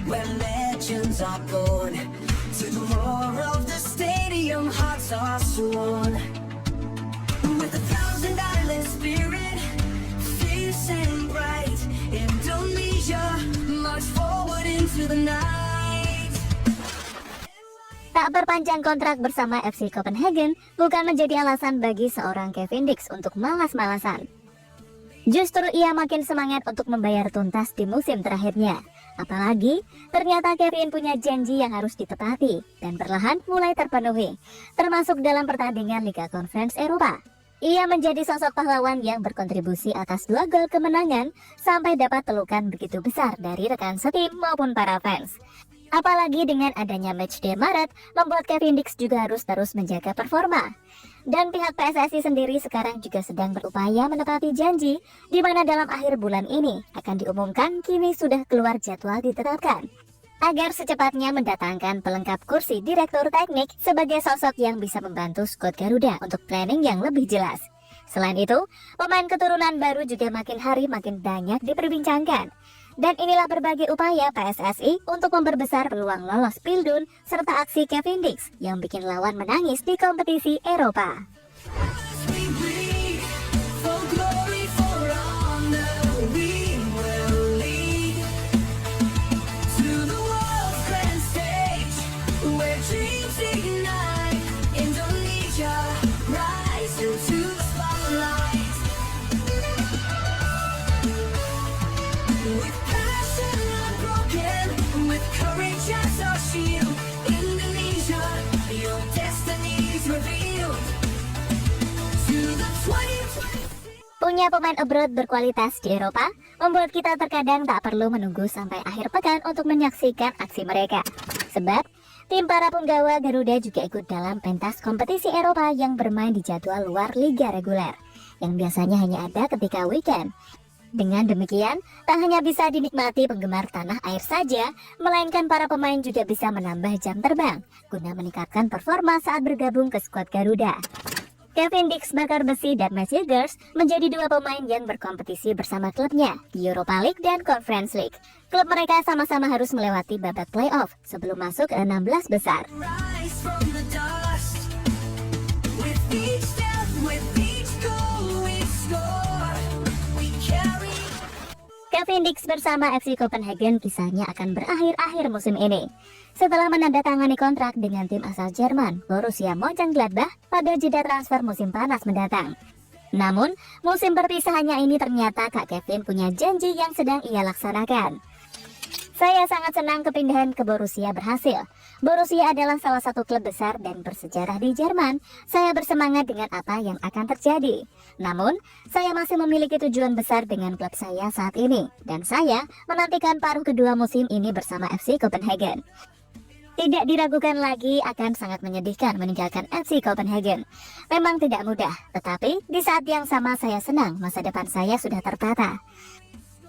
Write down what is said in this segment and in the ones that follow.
where legends are born. To the roar of the stadium, hearts are sworn. With 1,000 island spirit, fierce and bright, Indonesia march forward into the night. Tak perpanjang kontrak bersama FC Copenhagen bukan menjadi alasan bagi seorang Kevin Dix untuk malas-malasan. Justru ia makin semangat untuk membayar tuntas di musim terakhirnya. Apalagi ternyata Kevin punya janji yang harus ditepati dan perlahan mulai terpenuhi, termasuk dalam pertandingan Liga Conference Eropa. Ia menjadi sosok pahlawan yang berkontribusi atas 2 gol kemenangan sampai dapat pelukan begitu besar dari rekan setim maupun para fans. Apalagi dengan adanya matchday Maret, membuat Kevin Dix juga harus terus menjaga performa. Dan pihak PSSI sendiri sekarang juga sedang berupaya menepati janji, di mana dalam akhir bulan ini akan diumumkan kini sudah keluar jadwal ditetapkan, agar secepatnya mendatangkan pelengkap kursi direktur teknik sebagai sosok yang bisa membantu skuad Garuda untuk planning yang lebih jelas. Selain itu, pemain keturunan baru juga makin hari makin banyak diperbincangkan. Dan inilah berbagai upaya PSSI untuk memperbesar peluang lolos Pildun serta aksi Kevin Dix yang bikin lawan menangis di kompetisi Eropa. Punya pemain abroad berkualitas di Eropa membuat kita terkadang tak perlu menunggu sampai akhir pekan untuk menyaksikan aksi mereka. Sebab tim para punggawa Garuda juga ikut dalam pentas kompetisi Eropa yang bermain di jadwal luar liga reguler, yang biasanya hanya ada ketika weekend. Dengan demikian, tak hanya bisa dinikmati penggemar tanah air saja, melainkan para pemain juga bisa menambah jam terbang guna meningkatkan performa saat bergabung ke skuad Garuda. Kevin Dix bakar besi dan Matthew Gers menjadi 2 pemain yang berkompetisi bersama klubnya di Europa League dan Conference League. Klub mereka sama-sama harus melewati babak playoff sebelum masuk ke 16 besar. Kevin Dix bersama FC Copenhagen kisahnya akan berakhir akhir musim ini setelah menandatangani kontrak dengan tim asal Jerman Borussia Mönchengladbach pada jeda transfer musim panas mendatang. Namun, musim perpisahannya ini ternyata Kak Kevin punya janji yang sedang ia laksanakan. Saya sangat senang kepindahan ke Borussia berhasil. Borussia adalah salah satu klub besar dan bersejarah di Jerman. Saya bersemangat dengan apa yang akan terjadi. Namun, saya masih memiliki tujuan besar dengan klub saya saat ini. Dan saya menantikan paruh kedua musim ini bersama FC Copenhagen. Tidak diragukan lagi akan sangat menyedihkan meninggalkan FC Copenhagen. Memang tidak mudah, tetapi di saat yang sama saya senang masa depan saya sudah tertata.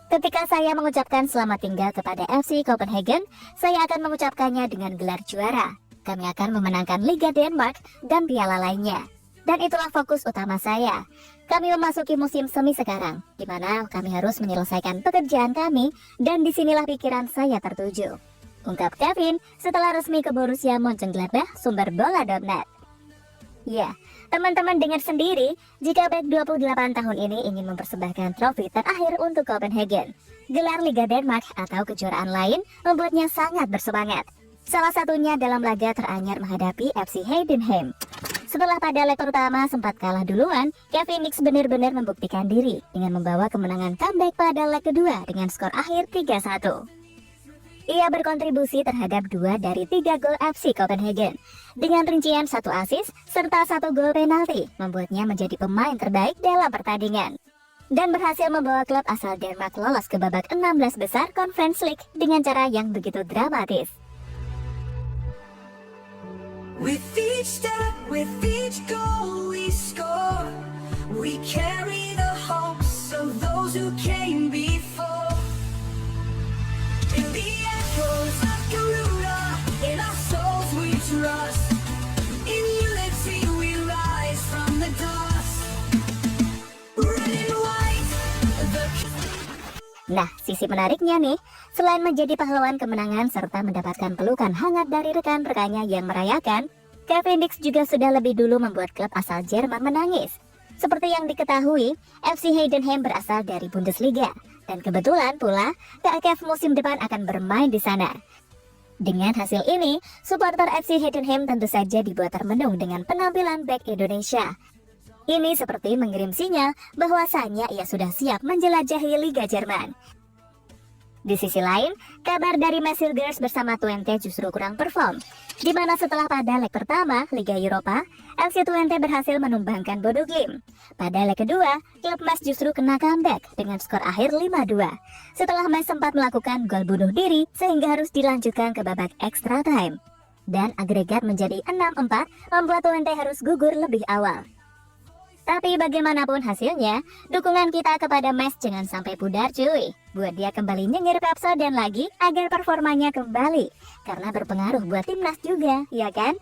Ketika saya mengucapkan selamat tinggal kepada FC Copenhagen, saya akan mengucapkannya dengan gelar juara. Kami akan memenangkan Liga Denmark dan piala lainnya. Dan itulah fokus utama saya. Kami memasuki musim semi sekarang, di mana kami harus menyelesaikan pekerjaan kami, dan disinilah pikiran saya tertuju, ungkap Kevin setelah resmi ke Borussia Mönchengladbach, sumber bola.net. Ya, teman-teman dengar sendiri jika back 28 tahun ini ingin mempersembahkan trofi terakhir untuk Copenhagen. Gelar Liga Denmark atau kejuaraan lain membuatnya sangat bersemangat. Salah satunya dalam laga teranyar menghadapi FC Heidenheim. Setelah pada leg pertama sempat kalah duluan, Kevin Dix benar-benar membuktikan diri dengan membawa kemenangan comeback pada leg kedua dengan skor akhir 3-1. Ia berkontribusi terhadap 2 dari 3 gol FC Copenhagen dengan rincian 1 assist serta 1 gol penalti, membuatnya menjadi pemain terbaik dalam pertandingan dan berhasil membawa klub asal Denmark lolos ke babak 16 besar Conference League dengan cara yang begitu dramatis. With each step, with each goal we score, we carry the hopes of those who came before. In the echoes of Garuda, in our souls we trust. In unity we rise from the dust. Red and white, the... Nah, sisi menariknya nih, Selain menjadi pahlawan kemenangan serta mendapatkan pelukan hangat dari rekan-rekannya yang merayakan, Kevin Dix juga sudah lebih dulu membuat klub asal Jerman menangis. Seperti yang diketahui, FC Heidenheim berasal dari Bundesliga, dan kebetulan pula KKF musim depan akan bermain di sana. Dengan hasil ini, supporter FC Heidenheim tentu saja dibuat termenung dengan penampilan bek Indonesia. Ini seperti mengirim sinyal bahwasanya ia sudah siap menjelajahi Liga Jerman. Di sisi lain, kabar dari Masilgers bersama Twente justru kurang perform, di mana setelah pada leg pertama Liga Eropa, FC Twente berhasil menumbangkan Bodo Glimt. Pada leg kedua, klub Mas justru kena comeback dengan skor akhir 5-2. Setelah Mas sempat melakukan gol bunuh diri sehingga harus dilanjutkan ke babak extra time. Dan agregat menjadi 6-4 membuat Twente harus gugur lebih awal. Tapi bagaimanapun hasilnya, dukungan kita kepada Mes jangan sampai pudar cuy. Buat dia kembali nyengir Pepso dan lagi agar performanya kembali. Karena berpengaruh buat timnas juga, ya kan?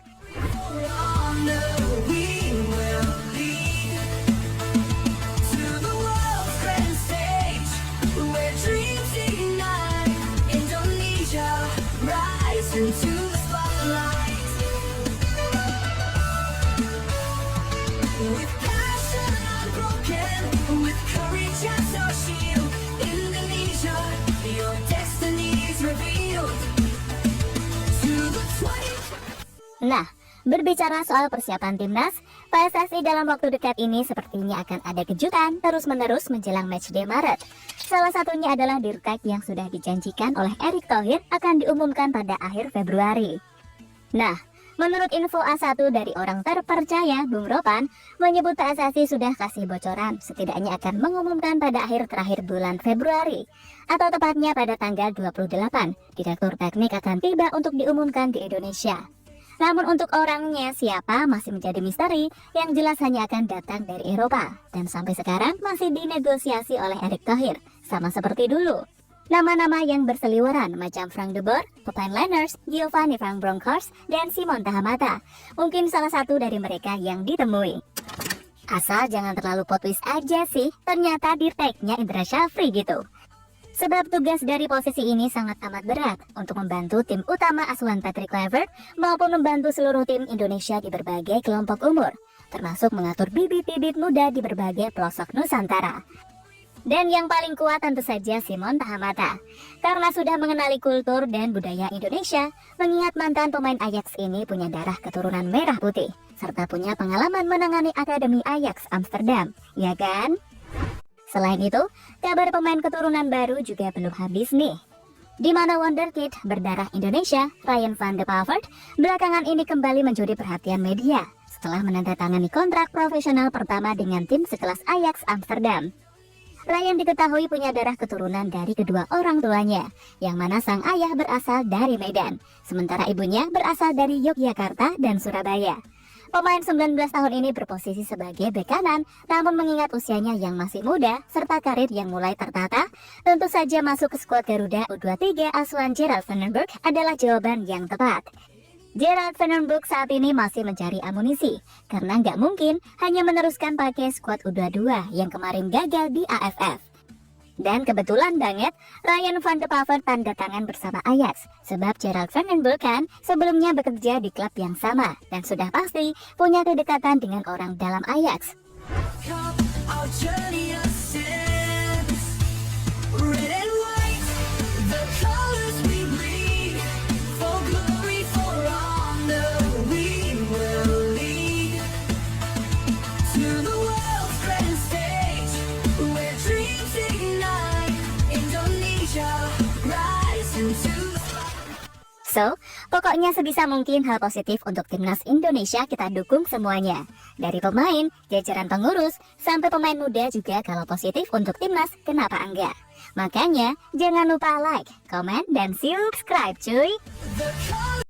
Nah, berbicara soal persiapan timnas, PSSI dalam waktu dekat ini sepertinya akan ada kejutan terus-menerus menjelang matchday Maret. Salah satunya adalah dirtek yang sudah dijanjikan oleh Erick Thohir akan diumumkan pada akhir Februari. Nah, menurut info A1 dari orang terpercaya, Bung Ropan menyebut PSSI sudah kasih bocoran setidaknya akan mengumumkan pada terakhir bulan Februari. Atau tepatnya pada tanggal 28, Direktur Teknik akan tiba untuk diumumkan di Indonesia. Namun untuk orangnya siapa masih menjadi misteri, yang jelas hanya akan datang dari Eropa. Dan sampai sekarang masih dinegosiasi oleh Erick Thohir, sama seperti dulu. Nama-nama yang berseliweran macam Frank de Boer, pemain Lenners, Giovanni van Bronckhorst, dan Simon Tahamata. Mungkin salah satu dari mereka yang ditemui. Asal jangan terlalu plot twist aja sih, ternyata dirteknya Indra Syafri gitu. Sebab tugas dari posisi ini sangat amat berat untuk membantu tim utama asuhan Patrick Kluivert maupun membantu seluruh tim Indonesia di berbagai kelompok umur, termasuk mengatur bibit-bibit muda di berbagai pelosok Nusantara. Dan yang paling kuat tentu saja Simon Tahamata, karena sudah mengenali kultur dan budaya Indonesia, mengingat mantan pemain Ajax ini punya darah keturunan merah putih, serta punya pengalaman menangani Akademi Ajax Amsterdam, ya kan? Selain itu, kabar pemain keturunan baru juga belum habis nih. Di mana wonderkid berdarah Indonesia, Ryan van de Pavert, belakangan ini kembali mencuri perhatian media setelah menandatangani kontrak profesional pertama dengan tim sekelas Ajax Amsterdam. Ryan diketahui punya darah keturunan dari kedua orang tuanya, yang mana sang ayah berasal dari Medan, sementara ibunya berasal dari Yogyakarta dan Surabaya. Pemain 19 tahun ini berposisi sebagai bek kanan, namun mengingat usianya yang masih muda, serta karir yang mulai tertata, tentu saja masuk ke skuad Garuda U23 asuhan Gerald van den Berg adalah jawaban yang tepat. Gerald van den Berg saat ini masih mencari amunisi, karena nggak mungkin hanya meneruskan pakai skuad U22 yang kemarin gagal di AFF. Dan kebetulan banget, Ryan van de Pavert tanda tangan bersama Ajax, sebab Gerald van den Berg kan sebelumnya bekerja di klub yang sama, dan sudah pasti punya kedekatan dengan orang dalam Ajax. So, pokoknya sebisa mungkin hal positif untuk timnas Indonesia kita dukung semuanya. Dari pemain, jajaran pengurus, sampai pemain muda juga kalau positif untuk timnas, kenapa enggak? Makanya, jangan lupa like, komen, dan subscribe cuy!